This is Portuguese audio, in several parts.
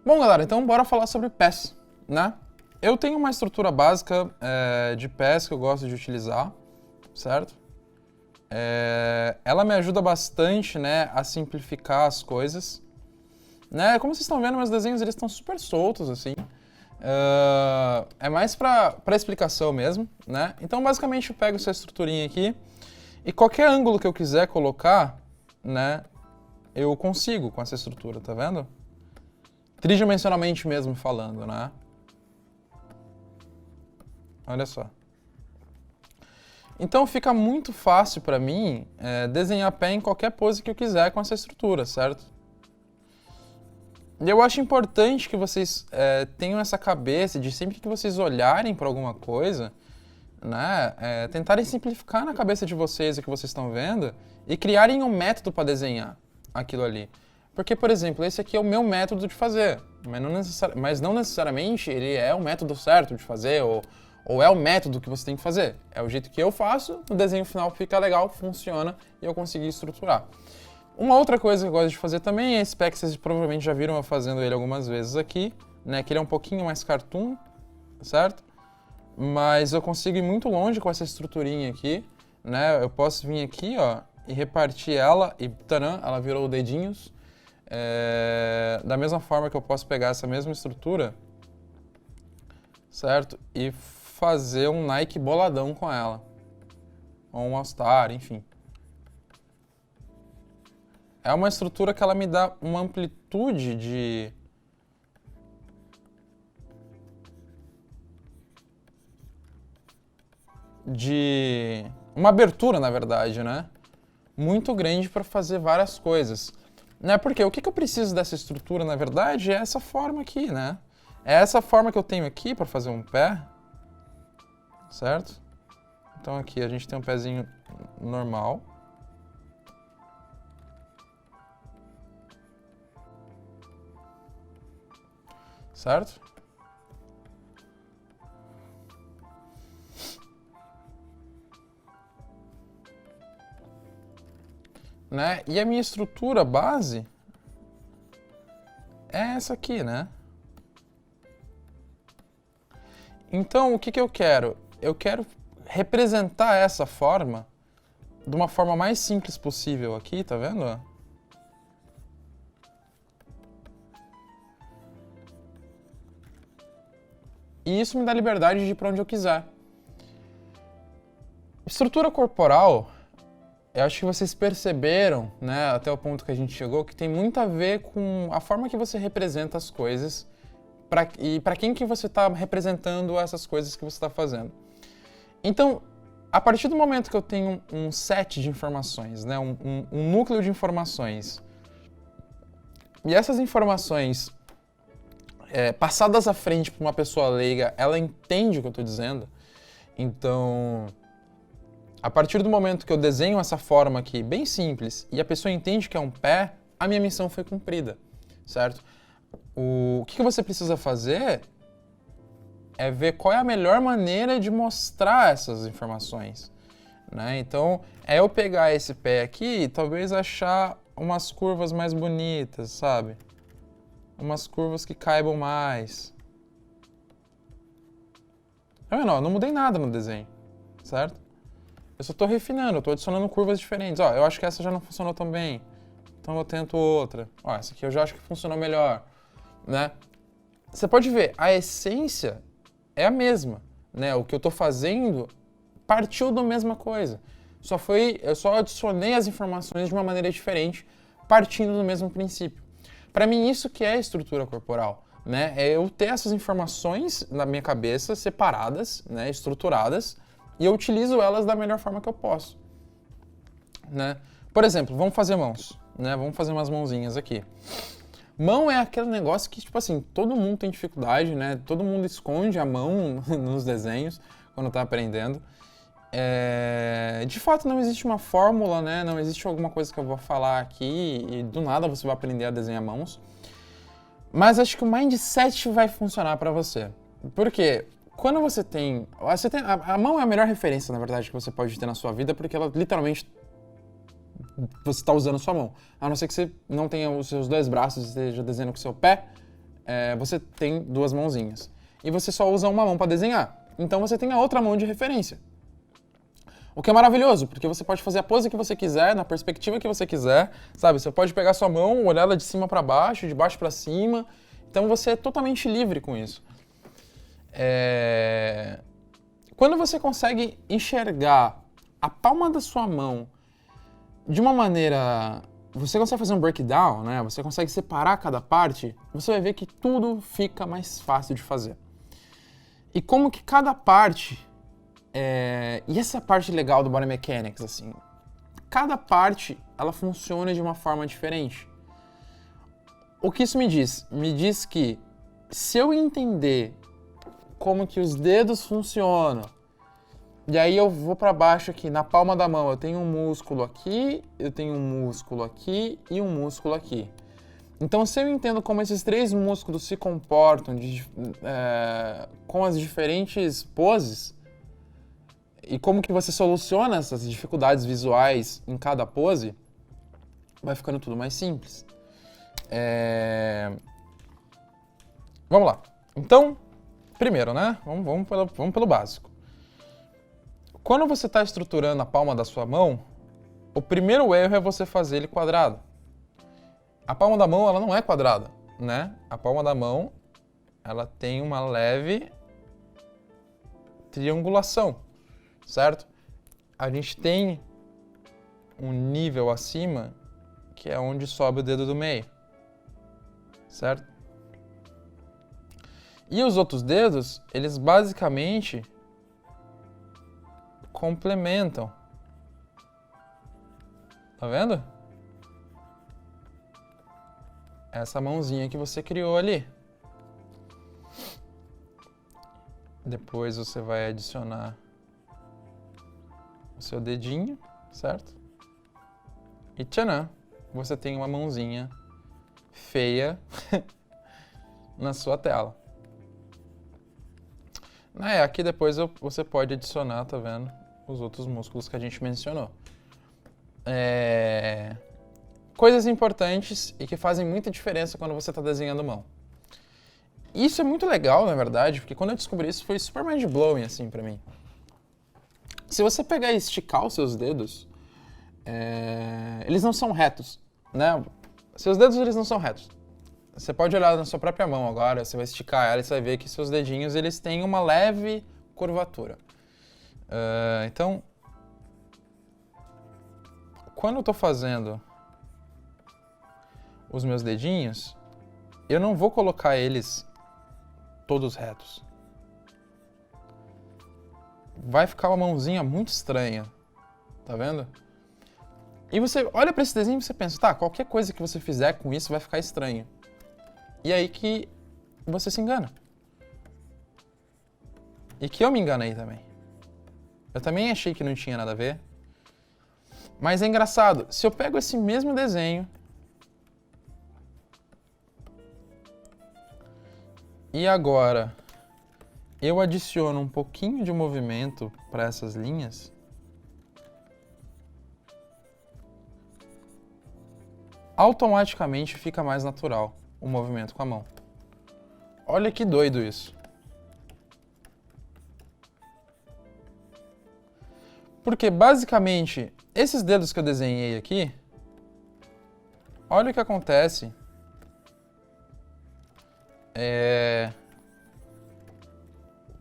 Bom, galera, então bora falar sobre pés, né? Eu tenho uma estrutura básica de pés que eu gosto de utilizar, certo? Ela me ajuda bastante, né, a simplificar as coisas. Né? Como vocês estão vendo, meus desenhos eles estão super soltos, assim. É mais pra explicação mesmo, né? Então, basicamente, eu pego essa estruturinha aqui e qualquer ângulo que eu quiser colocar, né, eu consigo com essa estrutura, tá vendo? Tridimensionalmente mesmo falando, né? Olha só. Então fica muito fácil para mim desenhar pé em qualquer pose que eu quiser com essa estrutura, certo? E eu acho importante que vocês tenham essa cabeça de sempre que vocês olharem para alguma coisa, né, tentarem simplificar na cabeça de vocês o que vocês estão vendo e criarem um método para desenhar aquilo ali. Porque, por exemplo, esse aqui é o meu método de fazer, mas não necessariamente ele é o método certo de fazer ou é o método que você tem que fazer. É o jeito que eu faço, o desenho final fica legal, funciona e eu consegui estruturar. Uma outra coisa que eu gosto de fazer também é esse pé que vocês provavelmente já viram eu fazendo ele algumas vezes aqui, né? Que ele é um pouquinho mais cartoon, certo? Mas eu consigo ir muito longe com essa estruturinha aqui, né? Eu posso vir aqui, ó, e repartir ela e taran, ela virou dedinhos. Da mesma forma que eu posso pegar essa mesma estrutura, certo? E fazer um Nike boladão com ela. Ou um All-Star, enfim. É uma estrutura que ela me dá uma amplitude de uma abertura, na verdade, né? Muito grande para fazer várias coisas. Né? Porque o que eu preciso dessa estrutura, na verdade, é essa forma aqui, né? É essa forma que eu tenho aqui para fazer um pé, certo? Então aqui a gente tem um pezinho normal. Certo? Né? E a minha estrutura base é essa aqui, né? Então, o que eu quero? Eu quero representar essa forma de uma forma mais simples possível aqui, tá vendo? E isso me dá liberdade de ir para onde eu quiser. Estrutura corporal, eu acho que vocês perceberam, né, até o ponto que a gente chegou, que tem muito a ver com a forma que você representa as coisas e para quem que você está representando essas coisas que você está fazendo. Então, a partir do momento que eu tenho um set de informações, né, um núcleo de informações, e essas informações passadas à frente para uma pessoa leiga, ela entende o que eu estou dizendo, então... A partir do momento que eu desenho essa forma aqui, bem simples, e a pessoa entende que é um pé, a minha missão foi cumprida, certo? O que você precisa fazer é ver qual é a melhor maneira de mostrar essas informações, né? Então, é eu pegar esse pé aqui e talvez achar umas curvas mais bonitas, sabe? Umas curvas que caibam mais. Tá vendo? Não mudei nada no desenho, certo? Eu só estou refinando, eu estou adicionando curvas diferentes. Ó, eu acho que essa já não funcionou tão bem, então eu tento outra. Ó, essa aqui eu já acho que funcionou melhor, né? Você pode ver, a essência é a mesma, né? O que eu estou fazendo partiu da mesma coisa. Eu só adicionei as informações de uma maneira diferente, partindo do mesmo princípio. Para mim, isso que é estrutura corporal, né? É eu ter essas informações na minha cabeça separadas, né? Estruturadas, e eu utilizo elas da melhor forma que eu posso, né? Por exemplo, vamos fazer mãos, né? Vamos fazer umas mãozinhas aqui. Mão é aquele negócio que, tipo assim, todo mundo tem dificuldade, né? Todo mundo esconde a mão nos desenhos quando tá aprendendo. De fato, não existe uma fórmula, né? Não existe alguma coisa que eu vou falar aqui e do nada você vai aprender a desenhar mãos. Mas acho que o mindset vai funcionar para você. Por quê? Quando você tem... A mão é a melhor referência, na verdade, que você pode ter na sua vida, porque ela literalmente... Você está usando a sua mão. A não ser que você não tenha os seus dois braços e esteja desenhando com o seu pé, você tem duas mãozinhas. E você só usa uma mão para desenhar. Então você tem a outra mão de referência. O que é maravilhoso, porque você pode fazer a pose que você quiser, na perspectiva que você quiser, sabe? Você pode pegar sua mão, olhar ela de cima para baixo, de baixo para cima. Então você é totalmente livre com isso. Quando você consegue enxergar a palma da sua mão de uma maneira... Você consegue fazer um breakdown, né? Você consegue separar cada parte, você vai ver que tudo fica mais fácil de fazer. E como que cada parte... E essa parte legal do Body Mechanics, assim... Cada parte, ela funciona de uma forma diferente. O que isso me diz? Me diz que se eu entender como que os dedos funcionam, e aí eu vou para baixo aqui, na palma da mão, eu tenho um músculo aqui, eu tenho um músculo aqui e um músculo aqui. Então, se eu entendo como esses três músculos se comportam com as diferentes poses, e como que você soluciona essas dificuldades visuais em cada pose, vai ficando tudo mais simples. Vamos lá. Então, primeiro, né? Vamos pelo básico. Quando você está estruturando a palma da sua mão, o primeiro erro é você fazer ele quadrado. A palma da mão, ela não é quadrada, né? A palma da mão, ela tem uma leve triangulação, certo? A gente tem um nível acima, que é onde sobe o dedo do meio, certo? E os outros dedos, eles basicamente complementam. Tá vendo? Essa mãozinha que você criou ali. Depois você vai adicionar o seu dedinho, certo? E tchanã, você tem uma mãozinha feia na sua tela. Aqui depois você pode adicionar, tá vendo? Os outros músculos que a gente mencionou. Coisas importantes e que fazem muita diferença quando você está desenhando mão. Isso é muito legal, na verdade, porque quando eu descobri isso foi super mind-blowing, assim, pra mim. Se você pegar e esticar os seus dedos, eles não são retos, né? Seus dedos, eles não são retos. Você pode olhar na sua própria mão agora, você vai esticar ela e você vai ver que seus dedinhos, eles têm uma leve curvatura. Então, quando eu tô fazendo os meus dedinhos, eu não vou colocar eles todos retos. Vai ficar uma mãozinha muito estranha, tá vendo? E você olha pra esse desenho e você pensa, tá, qualquer coisa que você fizer com isso vai ficar estranho. E aí que você se engana. E que eu me enganei também. Eu também achei que não tinha nada a ver. Mas é engraçado, se eu pego esse mesmo desenho e agora eu adiciono um pouquinho de movimento para essas linhas, automaticamente fica mais natural o movimento com a mão. Olha que doido isso. Porque basicamente, esses dedos que eu desenhei aqui, olha o que acontece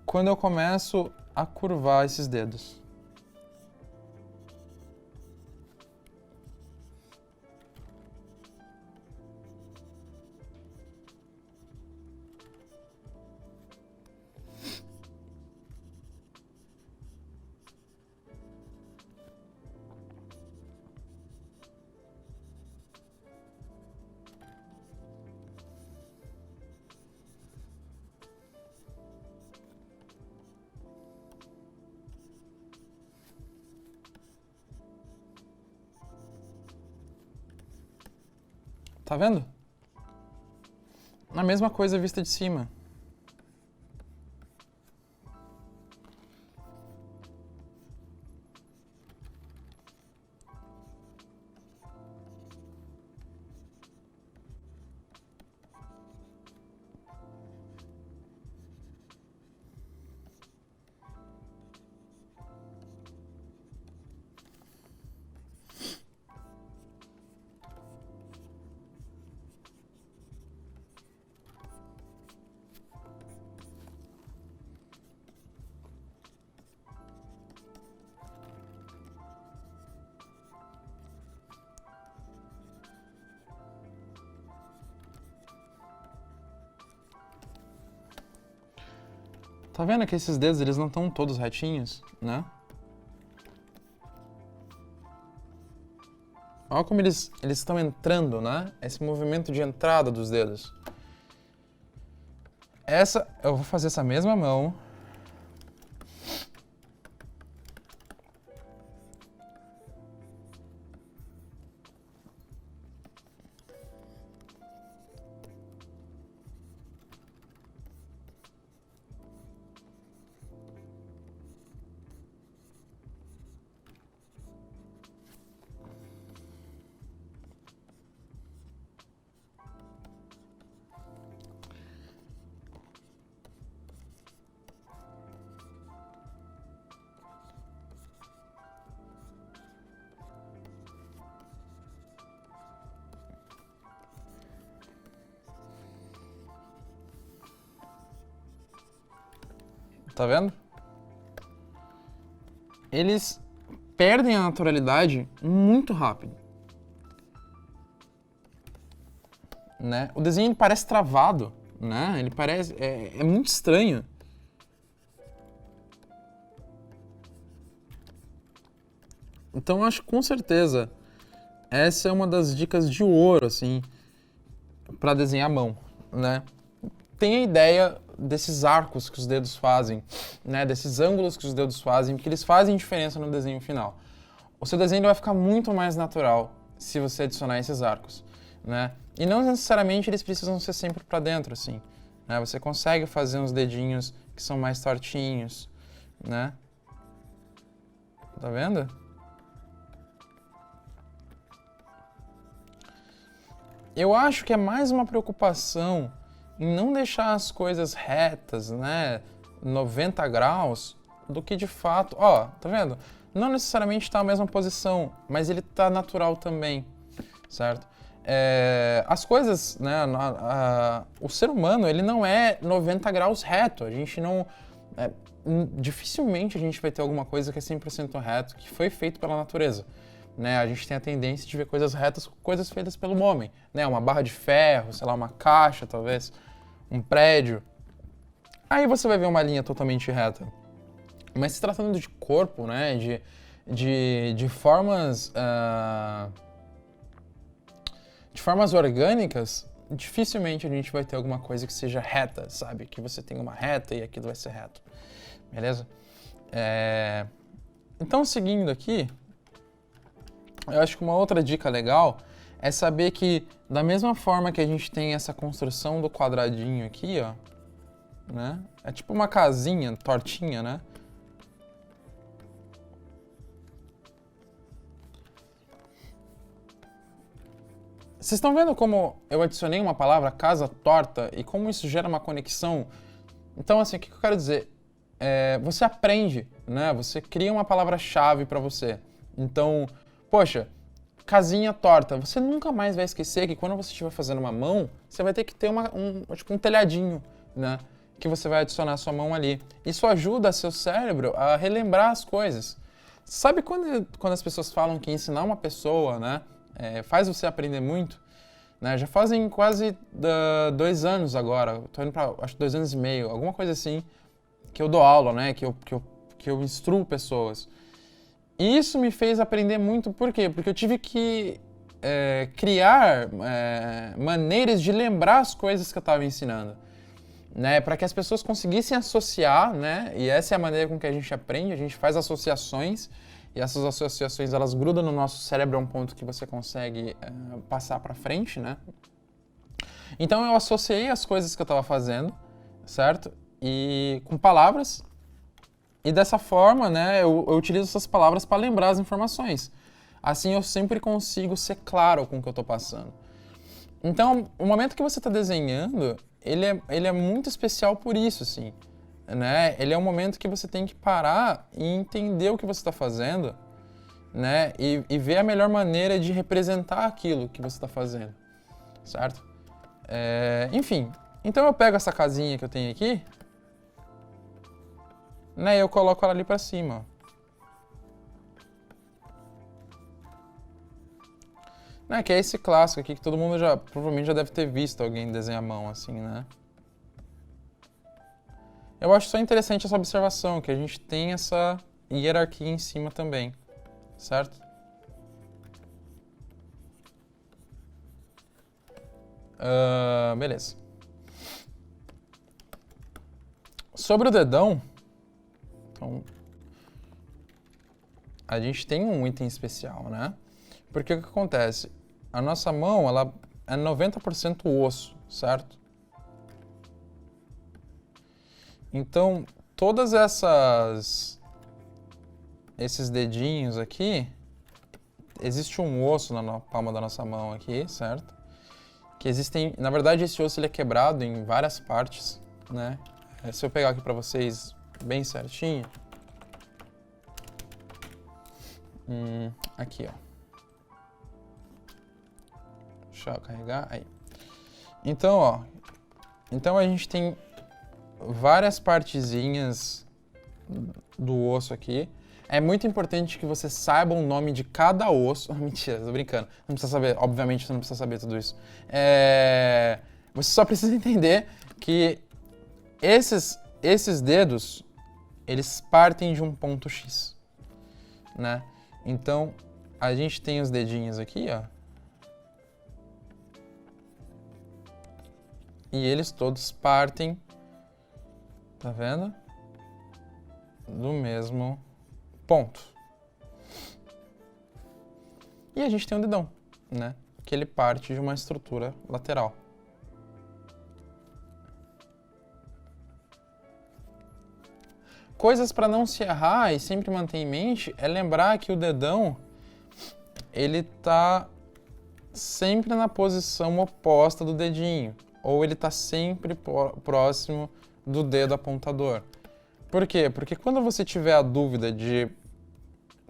quando eu começo a curvar esses dedos. Tá vendo? A mesma coisa vista de cima. Tá vendo que esses dedos, eles não estão todos retinhos, né? Olha como eles estão entrando, né? Esse movimento de entrada dos dedos. Eu vou fazer essa mesma mão. Tá vendo? Eles perdem a naturalidade muito rápido. Né? O desenho parece travado, né? Ele parece... É muito estranho. Então, acho que com certeza essa é uma das dicas de ouro, assim, para desenhar à mão, né? Tenha ideia desses arcos que os dedos fazem, né? Desses ângulos que os dedos fazem, que eles fazem diferença no desenho final. O seu desenho vai ficar muito mais natural se você adicionar esses arcos, né? E não necessariamente eles precisam ser sempre para dentro, assim, né? Você consegue fazer uns dedinhos que são mais tortinhos, né? Tá vendo? Eu acho que é mais uma preocupação em não deixar as coisas retas, né, 90 graus, do que de fato... Ó, tá vendo? Não necessariamente está na mesma posição, mas ele tá natural também, certo? As coisas, né, o ser humano, ele não é 90 graus reto. A gente não... dificilmente a gente vai ter alguma coisa que é 100% reto, que foi feito pela natureza. Né, a gente tem a tendência de ver coisas retas, coisas feitas pelo homem, né, uma barra de ferro, sei lá, uma caixa, talvez, um prédio. Aí você vai ver uma linha totalmente reta. Mas se tratando de corpo, né, de formas orgânicas, dificilmente a gente vai ter alguma coisa que seja reta, sabe? Que você tem uma reta e aquilo vai ser reto, beleza? Então, seguindo aqui, eu acho que uma outra dica legal é saber que, da mesma forma que a gente tem essa construção do quadradinho aqui, ó, né? É tipo uma casinha tortinha, né? Vocês estão vendo como eu adicionei uma palavra, casa torta, e como isso gera uma conexão? Então, assim, o que eu quero dizer? Você aprende, né? Você cria uma palavra-chave para você. Então... Poxa, casinha torta. Você nunca mais vai esquecer que quando você estiver fazendo uma mão, você vai ter que ter tipo um telhadinho, né? Que você vai adicionar a sua mão ali. Isso ajuda seu cérebro a relembrar as coisas. Sabe quando as pessoas falam que ensinar uma pessoa, né, faz você aprender muito? Né? Já fazem quase 2 anos agora. Tô indo pra, acho que 2 anos e meio, alguma coisa assim, que eu dou aula, né? Que eu instruo pessoas. E isso me fez aprender muito, por quê? Porque eu tive que criar maneiras de lembrar as coisas que eu estava ensinando, né? Para que as pessoas conseguissem associar, né? E essa é a maneira com que a gente aprende, a gente faz associações, e essas associações elas grudam no nosso cérebro a um ponto que você consegue passar para frente, né? Então eu associei as coisas que eu estava fazendo, certo? E com palavras. E dessa forma, né, eu utilizo essas palavras para lembrar as informações. Assim eu sempre consigo ser claro com o que eu estou passando. Então, o momento que você está desenhando, ele é muito especial por isso, assim. Né? Ele é um momento que você tem que parar e entender o que você está fazendo, né? E ver a melhor maneira de representar aquilo que você está fazendo, certo? Enfim, então eu pego essa casinha que eu tenho aqui, né, eu coloco ela ali pra cima. Né, que é esse clássico aqui que todo mundo provavelmente já deve ter visto alguém desenhar a mão assim, né? Eu acho só interessante essa observação, que a gente tem essa hierarquia em cima também, certo? Beleza. Sobre o dedão, então, a gente tem um item especial, né? Porque o que acontece? A nossa mão, ela é 90% osso, certo? Então, todas esses dedinhos aqui, existe um osso na palma da nossa mão aqui, certo? Que existem, na verdade, esse osso ele é quebrado em várias partes, né? Se eu pegar aqui para vocês bem certinho, aqui, ó. Deixa eu carregar, aí. Então, ó, então a gente tem várias partezinhas do osso aqui. É muito importante que você saiba o nome de cada osso. Mentira, tô brincando. Não precisa saber, obviamente você não precisa saber tudo isso. Você só precisa entender que esses dedos, eles partem de um ponto X, né? Então, a gente tem os dedinhos aqui, ó. E eles todos partem, tá vendo? Do mesmo ponto. E a gente tem um dedão, né? Que ele parte de uma estrutura lateral. Coisas para não se errar e sempre manter em mente é lembrar que o dedão, ele tá sempre na posição oposta do dedinho, ou ele tá sempre próximo do dedo apontador. Por quê? Porque quando você tiver a dúvida de,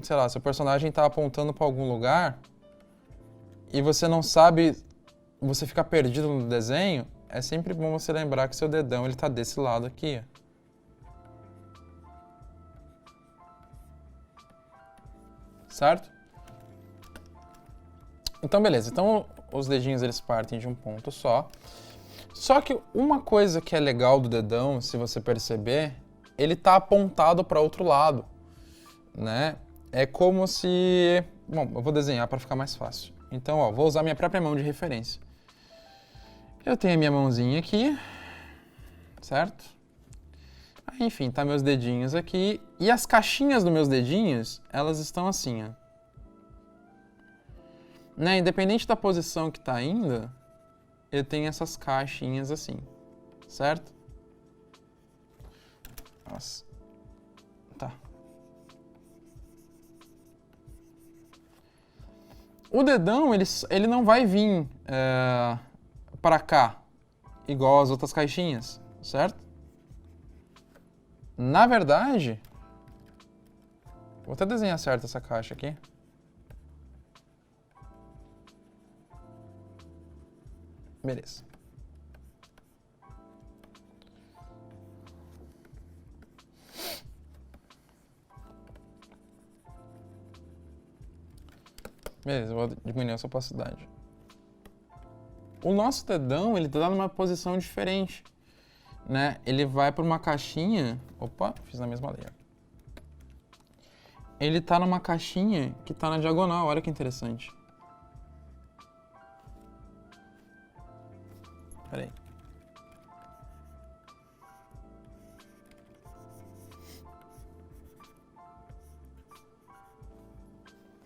sei lá, seu personagem tá apontando para algum lugar e você não sabe, você fica perdido no desenho, é sempre bom você lembrar que seu dedão ele tá desse lado aqui. Certo? Então, beleza. Então, os dedinhos eles partem de um ponto só. Só que uma coisa que é legal do dedão, se você perceber, ele tá apontado para outro lado, né? É como se... Bom, eu vou desenhar para ficar mais fácil. Então, ó, vou usar minha própria mão de referência. Eu tenho a minha mãozinha aqui, certo? Aí, enfim, tá meus dedinhos aqui. E as caixinhas dos meus dedinhos, elas estão assim, ó. Né? Independente da posição que tá indo, eu tenho essas caixinhas assim, certo? Nossa. Tá. O dedão, ele não vai vir para cá, igual as outras caixinhas, certo? Na verdade, vou até desenhar certo essa caixa aqui. Beleza. Beleza, vou diminuir essa opacidade. O nosso dedão, ele tá numa posição diferente, né? Ele vai para uma caixinha... Opa, fiz na mesma letra. Ele tá numa caixinha que tá na diagonal, olha que interessante. Peraí.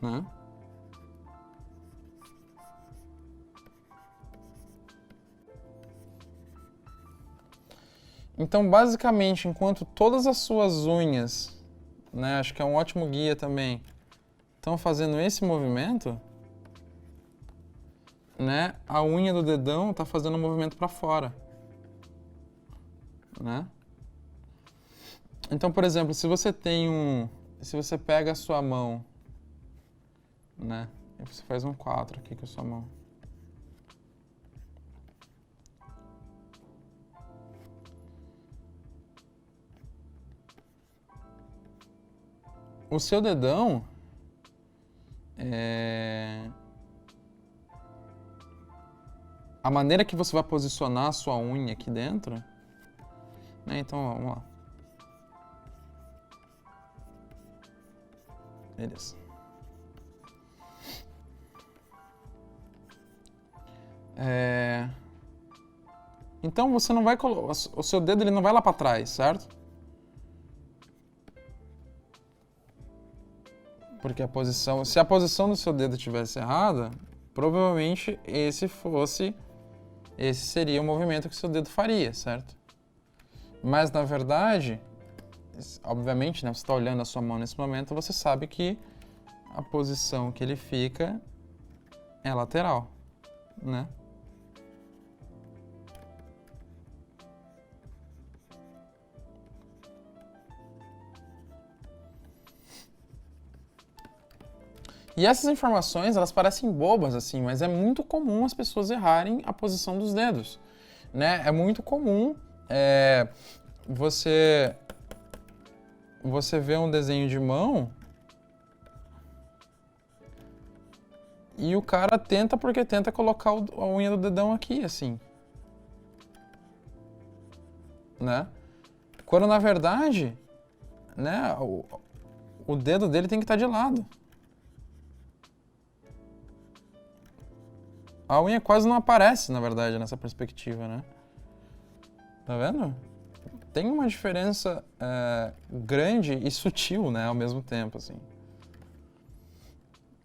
Né? Então, basicamente, enquanto todas as suas unhas, né, acho que é um ótimo guia também, estão fazendo esse movimento, né, a unha do dedão está fazendo um movimento para fora, né? Então, por exemplo, se você pega a sua mão, né, e você faz um 4 aqui com a sua mão. O seu dedão a maneira que você vai posicionar a sua unha aqui dentro, né? Então, vamos lá. Beleza. Então você não vai colocar... O seu dedo ele não vai lá para trás, certo? Porque a posição... Se a posição do seu dedo estivesse errada, provavelmente esse seria o movimento que o seu dedo faria, certo? Mas, na verdade, obviamente, né, você está olhando a sua mão nesse momento, você sabe que a posição que ele fica é lateral, né? E essas informações, elas parecem bobas, assim, mas é muito comum as pessoas errarem a posição dos dedos, né? É muito comum você vê um desenho de mão e o cara tenta colocar a unha do dedão aqui, assim, né? Quando, na verdade, né, o dedo dele tem que estar de lado. A unha quase não aparece, na verdade, nessa perspectiva, né? Tá vendo? Tem uma diferença grande e sutil, né, ao mesmo tempo, assim.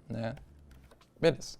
Né? Beleza.